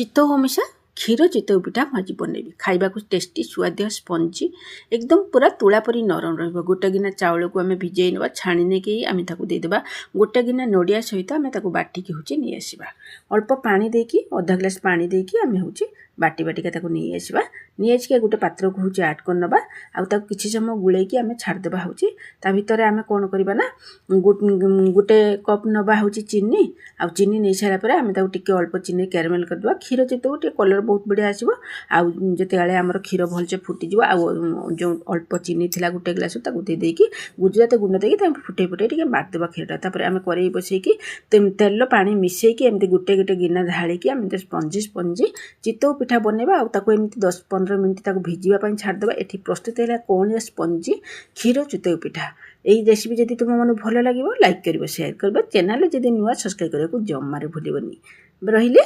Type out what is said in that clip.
चितौ मिशा क्षीर चितौ पिठा म आज बनैबी खाइबा को टेस्टी सुआदिया स्पंजी एकदम पूरा तुला परी नरम रहिबो। गोटे गिना चाउल को आमे भिजेइ नबा छाणी ने के आमे ताकू दे देबा। गोटे गिना नडिया सहित आमे ताकू बाटी के होची नै आसीबा। अल्प पानी देकी आधा ग्लास पानी देकी आमे होची बाटी बाटी के ताकू नै आसीबा। नै आछि के गोटे पात्र को होची ऐड कर नबा आ ताकू किछि समय गुळै की आमे छाड़ देबा होची। ता भीतर आमे कोन करबा ना गोटे कप नबा होची चीनी आ चीनी नै सारा परे आमे ताकू टिके अल्प चीनी कैरमेल कर दबा। क्षीर चितौ टे कलर बहुत बढ़िया आसीबो। आ जते गाले हमर क्षीर भलसे फुटी जिवो आ जो अल्प चीनी थिला गोटे ग्लास ताकू दे देकी गुजराती गुंड देकी ता फुटे फुटे टिके मार देबा क्षीरटा। तापर आमे करेई बसै की तेल पानी मिसै की एमती गोटे गोटे गिना ढाली की आमे स्पंजी स्पंजी चितौ पिठा बनेबा आ ताकू एमती 10-15 मिनिट ताकू भिजिबा पई छाड़ देबा। एठी प्रस्तुत हैला कोन स्पंजी क्षीर चितौ पिठा। एई रेसिपी जदि तुम मन भलो लागिवो लाइक करिवो शेयर करबो। चैनल जदि नुवा सब्सक्राइब करबो जम्मारे भूलिबोनी। रहिले।